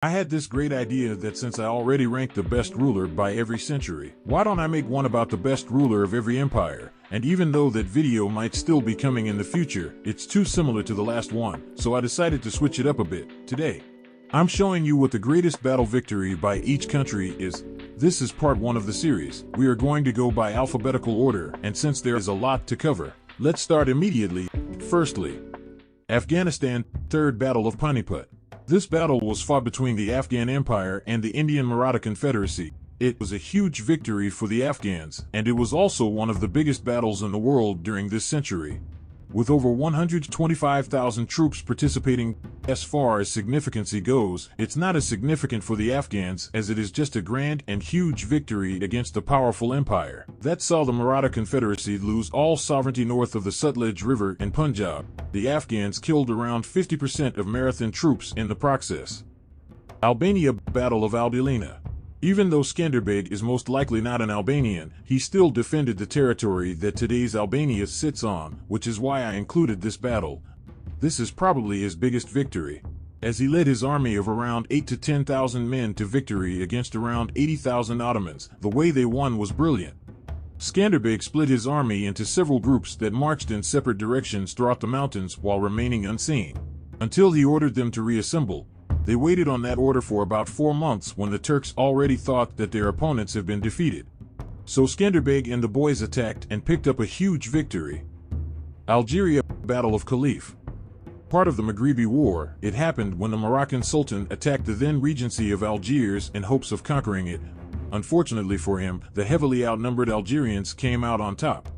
I had this great idea that since I already ranked the best ruler by every century, why don't I make one about the best ruler of every empire? And even though that video might still be coming in the future, it's too similar to the last one, so I decided to switch it up a bit. Today, I'm showing you what the greatest battle victory by each country is. This is part 1 of the series. We are going to go by alphabetical order, and since there is a lot to cover, let's start immediately. Firstly, Afghanistan, Third Battle of Panipat. This battle was fought between the Afghan Empire and the Indian Maratha Confederacy. It was a huge victory for the Afghans, and it was also one of the biggest battles in the world during this century. With over 125,000 troops participating, as far as significance goes, it's not as significant for the Afghans as it is just a grand and huge victory against a powerful empire that saw the Maratha Confederacy lose all sovereignty north of the Sutlej River in Punjab. The Afghans killed around 50% of Marathan troops in the process. Albania, Battle of Albalina. Even though Skanderbeg is most likely not an Albanian, he still defended the territory that today's Albania sits on, which is why I included this battle. This is probably his biggest victory, as he led his army of around 8 to 10,000 men to victory against around 80,000 Ottomans. The way they won was brilliant. Skanderbeg split his army into several groups that marched in separate directions throughout the mountains while remaining unseen, until he ordered them to reassemble. They waited on that order for about 4 months when the Turks already thought that their opponents had been defeated. So Skanderbeg and the boys attacked and picked up a huge victory. Algeria, Battle of Caliph. Part of the Maghribi War, it happened when the Moroccan Sultan attacked the then Regency of Algiers in hopes of conquering it. Unfortunately for him, the heavily outnumbered Algerians came out on top,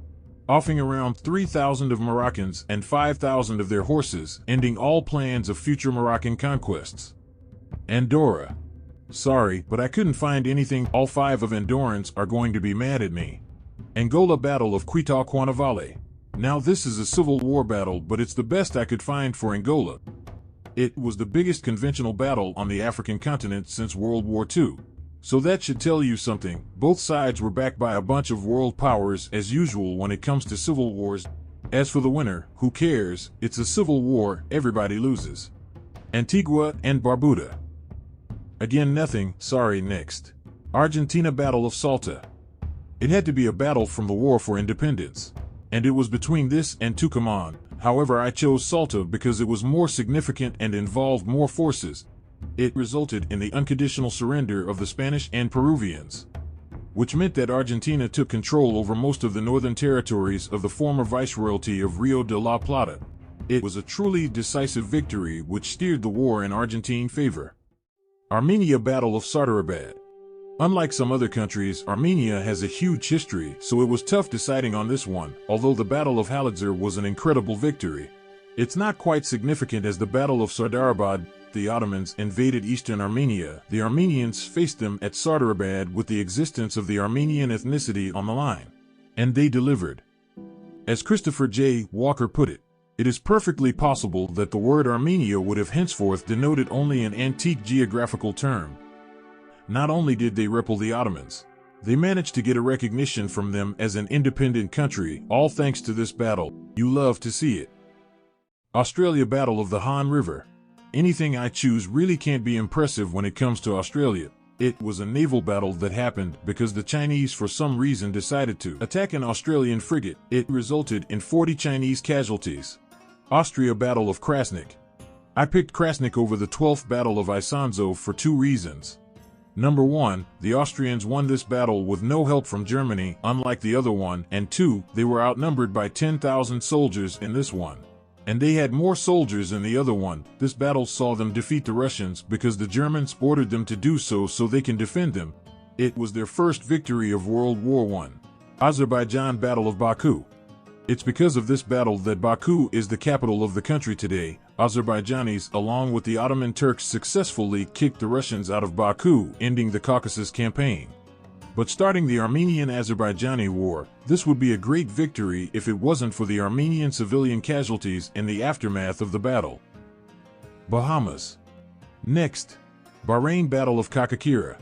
offing around 3,000 of Moroccans and 5,000 of their horses, ending all plans of future Moroccan conquests. Andorra. Sorry, but I couldn't find anything. All 5 of Andorrans are going to be mad at me. Angola, Battle of Quito-Cuanavale. Now this is a civil war battle, but it's the best I could find for Angola. It was the biggest conventional battle on the African continent since World War II. So that should tell you something. Both sides were backed by a bunch of world powers as usual when it comes to civil wars. As for the winner, who cares? It's a civil war, everybody loses. Antigua and Barbuda. Again nothing, sorry. Next. Argentina, Battle of Salta. It had to be a battle from the War for Independence, and it was between this and Tucumán. However, I chose Salta because it was more significant and involved more forces. It resulted in the unconditional surrender of the Spanish and Peruvians, which meant that Argentina took control over most of the northern territories of the former Viceroyalty of Rio de la Plata. It was a truly decisive victory which steered the war in Argentine favor. Armenia, Battle of Sardarabad. Unlike some other countries, Armenia has a huge history, so it was tough deciding on this one, although the Battle of Halabja was an incredible victory. It's not quite significant as the Battle of Sardarabad. The Ottomans invaded eastern Armenia. The Armenians faced them at Sardarabad with the existence of the Armenian ethnicity on the line, and they delivered. As Christopher J. Walker put it, it is perfectly possible that the word Armenia would have henceforth denoted only an antique geographical term. Not only did they repel the Ottomans, they managed to get a recognition from them as an independent country, all thanks to this battle. You love to see it. Australia, Battle of the Han River. Anything I choose really can't be impressive when it comes to Australia. It was a naval battle that happened because the Chinese for some reason decided to attack an Australian frigate. It resulted in 40 Chinese casualties. Austria, Battle of Krasnik. I picked Krasnik over the 12th Battle of Isonzo for 2 reasons. Number 1, the Austrians won this battle with no help from Germany, unlike the other one, and 2, they were outnumbered by 10,000 soldiers in this one, and they had more soldiers in the other one. This battle saw them defeat the Russians because the Germans ordered them to do so they can defend them. It was their first victory of World War I. Azerbaijan, Battle of Baku. It's because of this battle that Baku is the capital of the country today. Azerbaijanis, along with the Ottoman Turks, successfully kicked the Russians out of Baku, ending the Caucasus campaign. But starting the Armenian-Azerbaijani War, this would be a great victory if it wasn't for the Armenian civilian casualties in the aftermath of the battle. Bahamas. Next, Bahrain, Battle of Kakakira.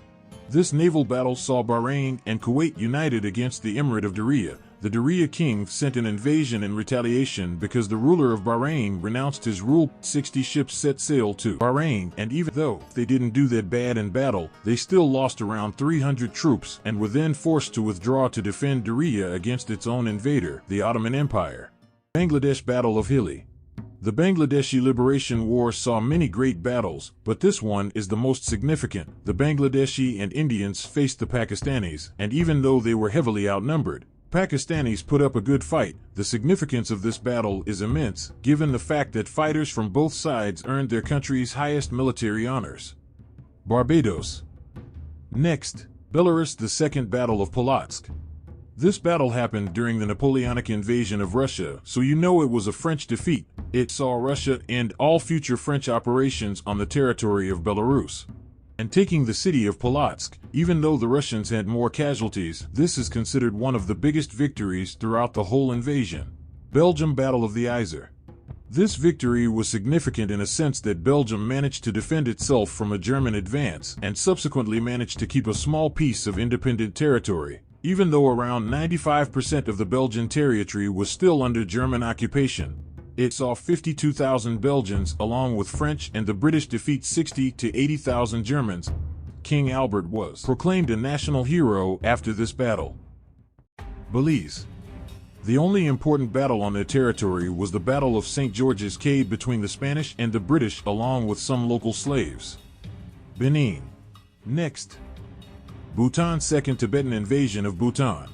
This naval battle saw Bahrain and Kuwait united against the Emirate of Diriyah. The Diriyah king sent an invasion in retaliation because the ruler of Bahrain renounced his rule. 60 ships set sail to Bahrain, and even though they didn't do that bad in battle, they still lost around 300 troops and were then forced to withdraw to defend Diriyah against its own invader, the Ottoman Empire. Bangladesh Battle of Hilli. The Bangladeshi Liberation War saw many great battles, but this one is the most significant. The Bangladeshi and Indians faced the Pakistanis, and even though they were heavily outnumbered, Pakistanis put up a good fight. The significance of this battle is immense, given the fact that fighters from both sides earned their country's highest military honors. Barbados. Next, Belarus. The Second Battle of Polotsk. This battle happened during the Napoleonic invasion of Russia, so you know it was a French defeat. It saw Russia end all future French operations on the territory of Belarus. And taking the city of Polotsk, even though the Russians had more casualties, this is considered one of the biggest victories throughout the whole invasion. Belgium Battle of the Yser. This victory was significant in a sense that Belgium managed to defend itself from a German advance and subsequently managed to keep a small piece of independent territory, even though around 95% of the Belgian territory was still under German occupation. It saw 52,000 Belgians along with French and the British defeat 60 to 80,000 Germans. King Albert was proclaimed a national hero after this battle. Belize. The only important battle on their territory was the Battle of St. George's Caye between the Spanish and the British along with some local slaves. Benin. Next. Bhutan. Second Tibetan invasion of Bhutan.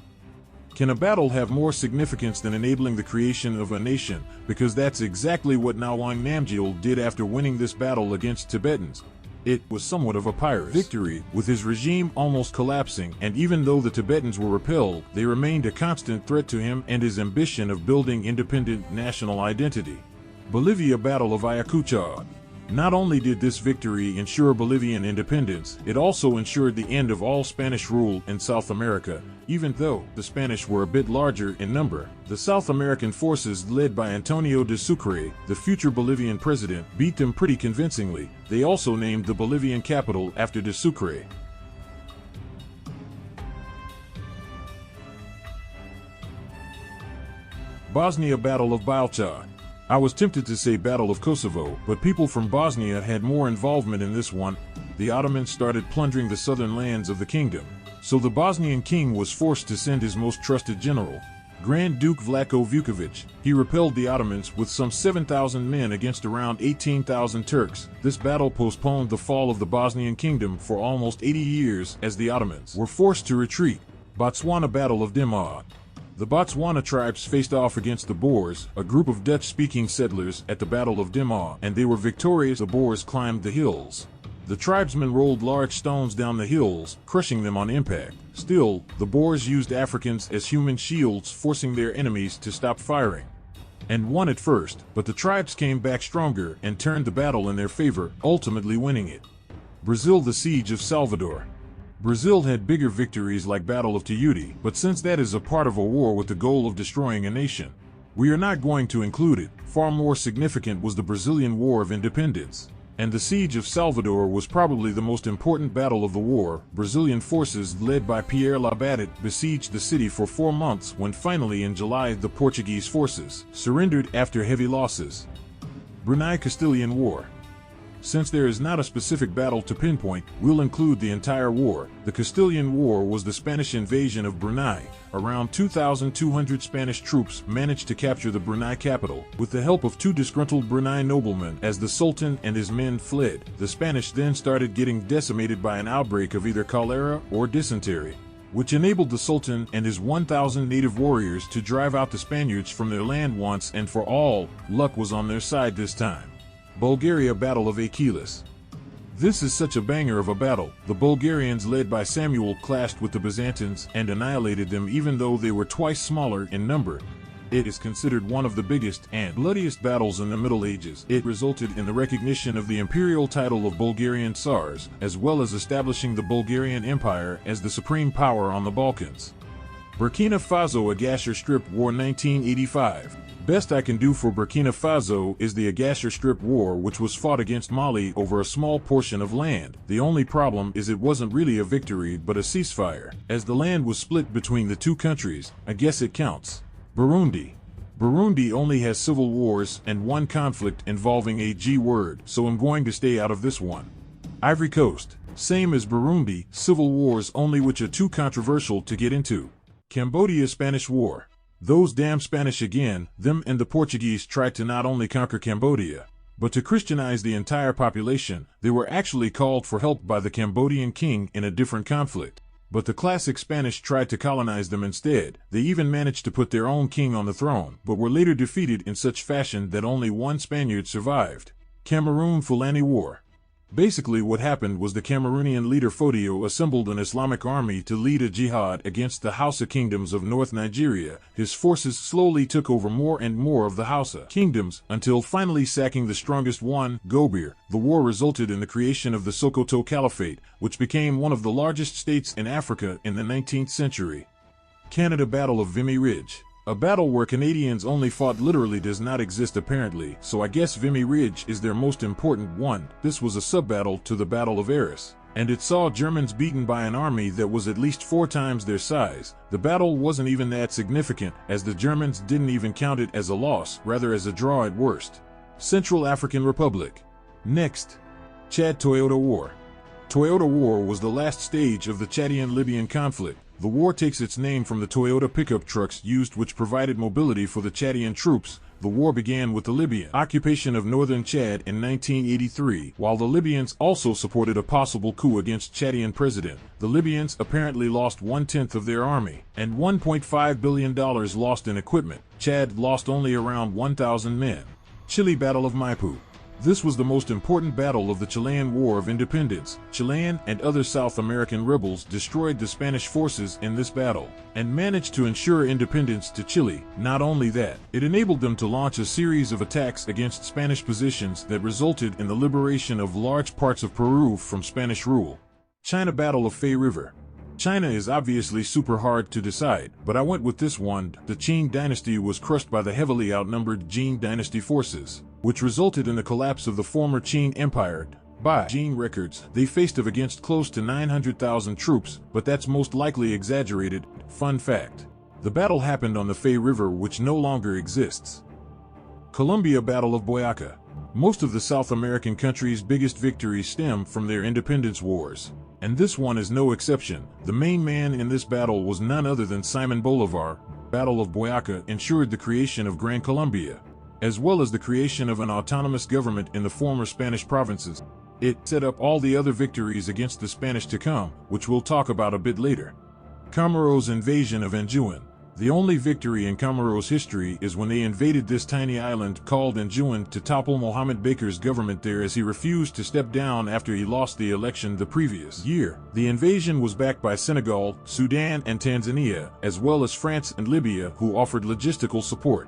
Can a battle have more significance than enabling the creation of a nation? Because that's exactly what Nawang Namgyal did after winning this battle against Tibetans. It was somewhat of a Pyrrhus victory, with his regime almost collapsing, and even though the Tibetans were repelled, they remained a constant threat to him and his ambition of building independent national identity. Bolivia Battle of Ayacucho. Not only did this victory ensure Bolivian independence, it also ensured the end of all Spanish rule in South America. Even though the Spanish were a bit larger in number, the South American forces led by Antonio de Sucre, the future Bolivian president, beat them pretty convincingly. They also named the Bolivian capital after de Sucre. Bosnia Battle of Balcha. I was tempted to say Battle of Kosovo, but people from Bosnia had more involvement in this one. The Ottomans started plundering the southern lands of the kingdom, so the Bosnian king was forced to send his most trusted general, Grand Duke Vlako Vukovic. He repelled the Ottomans with some 7,000 men against around 18,000 Turks. This battle postponed the fall of the Bosnian kingdom for almost 80 years as the Ottomans were forced to retreat. Botswana Battle of Dimar. The Botswana tribes faced off against the Boers, a group of Dutch-speaking settlers, at the Battle of Dimar, and they were victorious. The Boers climbed the hills. The tribesmen rolled large stones down the hills, crushing them on impact. Still, the Boers used Africans as human shields, forcing their enemies to stop firing, and won at first, but the tribes came back stronger and turned the battle in their favor, ultimately winning it. Brazil. The Siege of Salvador. Brazil had bigger victories like Battle of Tuiuti, but since that is a part of a war with the goal of destroying a nation, we are not going to include it. Far more significant was the Brazilian War of Independence, and the Siege of Salvador was probably the most important battle of the war. Brazilian forces led by Pierre Labatut besieged the city for 4 months when finally in July the Portuguese forces surrendered after heavy losses. Brunei Castilian War. Since there is not a specific battle to pinpoint, we'll include the entire war. The Castilian War was the Spanish invasion of Brunei. Around 2,200 Spanish troops managed to capture the Brunei capital, with the help of 2 disgruntled Brunei noblemen. As the Sultan and his men fled, the Spanish then started getting decimated by an outbreak of either cholera or dysentery, which enabled the Sultan and his 1,000 native warriors to drive out the Spaniards from their land once and for all. Luck was on their side this time. Bulgaria Battle of Achilles. This is such a banger of a battle. The Bulgarians led by Samuel clashed with the Byzantines and annihilated them even though they were twice smaller in number. It is considered one of the biggest and bloodiest battles in the Middle Ages. It resulted in the recognition of the imperial title of Bulgarian Tsars, as well as establishing the Bulgarian Empire as the supreme power on the Balkans. Burkina Faso Agadir Strip War 1985. Best I can do for Burkina Faso is the Agassar Strip War, which was fought against Mali over a small portion of land. The only problem is it wasn't really a victory but a ceasefire. As the land was split between the two countries, I guess it counts. Burundi. Burundi only has civil wars and one conflict involving a G word, so I'm going to stay out of this one. Ivory Coast. Same as Burundi, civil wars only which are too controversial to get into. Cambodia Spanish War. Those damn Spanish again, them and the Portuguese tried to not only conquer Cambodia, but to Christianize the entire population. They were actually called for help by the Cambodian king in a different conflict. But the classic Spanish tried to colonize them instead. They even managed to put their own king on the throne, but were later defeated in such fashion that only one Spaniard survived. Cameroon Fulani War. Basically what happened was the Cameroonian leader Fodio assembled an Islamic army to lead a jihad against the Hausa kingdoms of North Nigeria. His forces slowly took over more and more of the Hausa kingdoms, until finally sacking the strongest one, Gobir. The war resulted in the creation of the Sokoto Caliphate, which became one of the largest states in Africa in the 19th century. Canada Battle of Vimy Ridge. A battle where Canadians only fought literally does not exist apparently, so I guess Vimy Ridge is their most important one. This was a sub-battle to the Battle of Arras, and it saw Germans beaten by an army that was at least 4 times their size. The battle wasn't even that significant, as the Germans didn't even count it as a loss, rather as a draw at worst. Central African Republic. Next. Chad Toyota War. Toyota War was the last stage of the Chadian-Libyan conflict. The war takes its name from the Toyota pickup trucks used, which provided mobility for the Chadian troops. The war began with the Libyan occupation of northern Chad in 1983, while the Libyans also supported a possible coup against Chadian president. The Libyans apparently lost 1/10 of their army, and $1.5 billion lost in equipment. Chad lost only around 1,000 men. Chile Battle of Maipú. This was the most important battle of the Chilean War of Independence. Chilean and other South American rebels destroyed the Spanish forces in this battle, and managed to ensure independence to Chile. Not only that, it enabled them to launch a series of attacks against Spanish positions that resulted in the liberation of large parts of Peru from Spanish rule. China Battle of Fei River. China is obviously super hard to decide, but I went with this one. The Qing dynasty was crushed by the heavily outnumbered Jin dynasty forces, which resulted in the collapse of the former Qing Empire. By Jin records, they faced off against close to 900,000 troops, but that's most likely exaggerated. Fun fact. The battle happened on the Fei River, which no longer exists. Colombia Battle of Boyaca. Most of the South American countries' biggest victories stem from their independence wars, and this one is no exception. The main man in this battle was none other than Simon Bolivar. Battle of Boyaca ensured the creation of Gran Colombia, as well as the creation of an autonomous government in the former Spanish provinces. It set up all the other victories against the Spanish to come, which we'll talk about a bit later. Comoros invasion of Anjouan. The only victory in Comoros history is when they invaded this tiny island called Anjouan to topple Mohammed Baker's government there, as he refused to step down after he lost the election the previous year. The invasion was backed by Senegal, Sudan, and Tanzania, as well as France and Libya, who offered logistical support.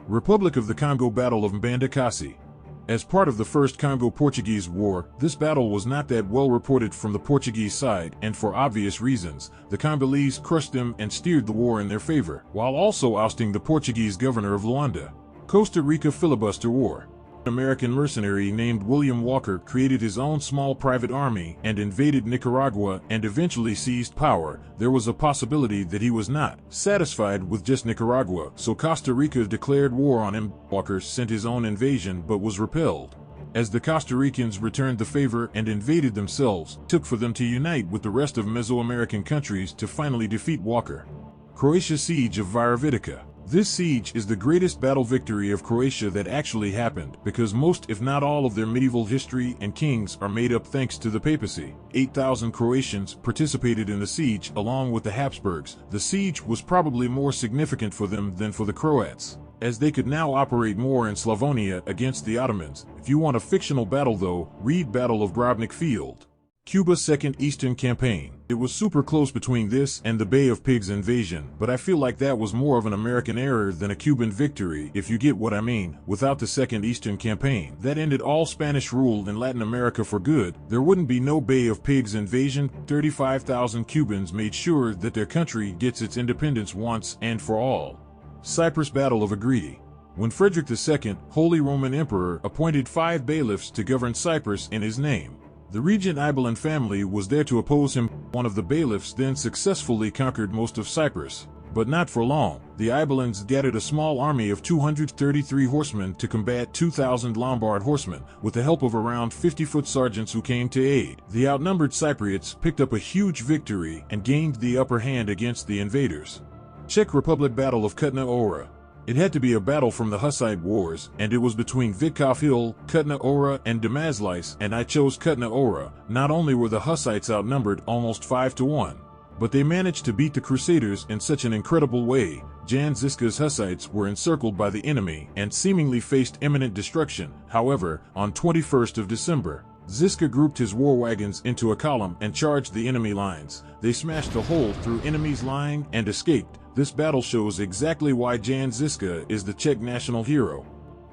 Republic of the Congo Battle of Mbandakasi. As part of the First Congo-Portuguese War, this battle was not that well reported from the Portuguese side, and for obvious reasons. The Congolese crushed them and steered the war in their favor, while also ousting the Portuguese governor of Luanda. Costa Rica Filibuster War. An American mercenary named William Walker created his own small private army and invaded Nicaragua and eventually seized power. There was a possibility that he was not satisfied with just Nicaragua, so Costa Rica declared war on him. Walker sent his own invasion but was repelled. As the Costa Ricans returned the favor and invaded themselves, it took for them to unite with the rest of Mesoamerican countries to finally defeat Walker. Croatia Siege of Virovitica. This siege is the greatest battle victory of Croatia that actually happened, because most if not all of their medieval history and kings are made up thanks to the papacy. 8,000 Croatians participated in the siege along with the Habsburgs. The siege was probably more significant for them than for the Croats, as they could now operate more in Slavonia against the Ottomans. If you want a fictional battle though, read Battle of Grobnik Field. Cuba's Second Eastern Campaign. It was super close between this and the Bay of Pigs invasion, but I feel like that was more of an American error than a Cuban victory, if you get what I mean. Without the Second Eastern Campaign, that ended all Spanish rule in Latin America for good. There wouldn't be no Bay of Pigs invasion. 35,000 Cubans made sure that their country gets its independence once and for all. Cyprus Battle of Agredi. when Frederick II, Holy Roman Emperor, appointed 5 bailiffs to govern Cyprus in his name. The regent Ibelan family was there to oppose him. One of the bailiffs then successfully conquered most of Cyprus. But not for long. The Ibelins gathered a small army of 233 horsemen to combat 2,000 Lombard horsemen, with the help of around 50-foot sergeants who came to aid. The outnumbered Cypriots picked up a huge victory and gained the upper hand against the invaders. Czech Republic Battle of Kutna Hora. It had to be a battle from the Hussite Wars, and it was between Vitkov Hill, Kutna Hora, and Damazlice, and I chose Kutna Hora. Not only were the Hussites outnumbered almost 5-1, but they managed to beat the Crusaders in such an incredible way. Jan Žižka's Hussites were encircled by the enemy and seemingly faced imminent destruction. However, on 21st of December, Žižka grouped his war wagons into a column and charged the enemy lines. They smashed a hole through enemy's line and escaped. This battle shows exactly why Jan Žižka is the Czech national hero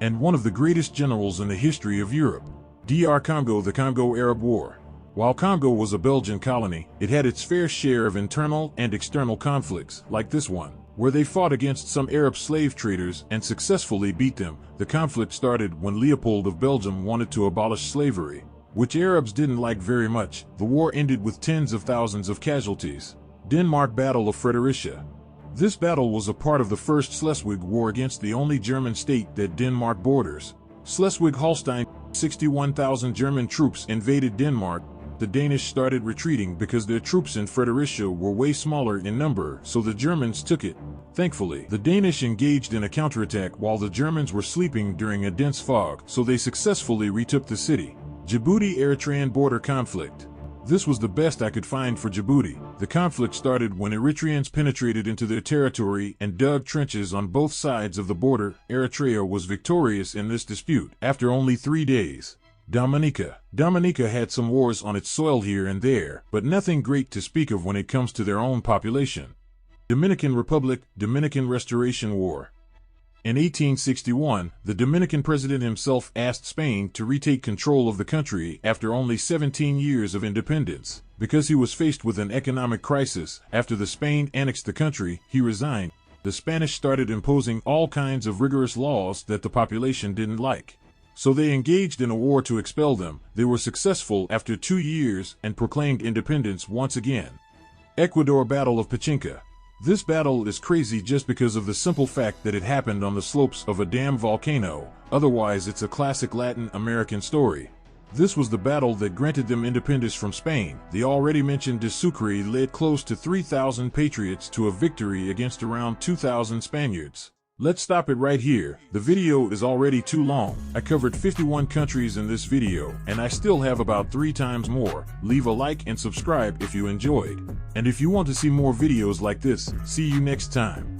and one of the greatest generals in the history of Europe. DR Congo. The Congo-Arab War. While Congo was a Belgian colony, it had its fair share of internal and external conflicts, like this one, where they fought against some Arab slave traders and successfully beat them. The conflict started when Leopold of Belgium wanted to abolish slavery, which Arabs didn't like very much. The war ended with tens of thousands of casualties. Denmark Battle of Fredericia. This battle was a part of the First Schleswig War against the only German state that Denmark borders. Schleswig-Holstein. 61,000 German troops invaded Denmark. The Danish started retreating because their troops in Fredericia were way smaller in number, so the Germans took it. Thankfully, the Danish engaged in a counterattack while the Germans were sleeping during a dense fog, so they successfully retook the city. Djibouti-Eritrean border conflict. This was the best I could find for Djibouti. The conflict started when Eritreans penetrated into their territory and dug trenches on both sides of the border. Eritrea was victorious in this dispute after only 3 days. Dominica. Dominica had some wars on its soil here and there, but nothing great to speak of when it comes to their own population. Dominican Republic. Dominican Restoration War. In 1861, the Dominican president himself asked Spain to retake control of the country after only 17 years of independence. Because he was faced with an economic crisis, after the Spain annexed the country, he resigned. The Spanish started imposing all kinds of rigorous laws that the population didn't like. So they engaged in a war to expel them. They were successful after 2 years and proclaimed independence once again. Ecuador Battle of Pichincha. This battle is crazy just because of the simple fact that it happened on the slopes of a damn volcano. Otherwise, it's a classic Latin American story. This was the battle that granted them independence from Spain. The already mentioned de Sucre led close to 3,000 patriots to a victory against around 2,000 Spaniards. Let's stop it right here. The video is already too long. I covered 51 countries in this video, and I still have about 3 times more. Leave a like and subscribe if you enjoyed. And if you want to see more videos like this, see you next time.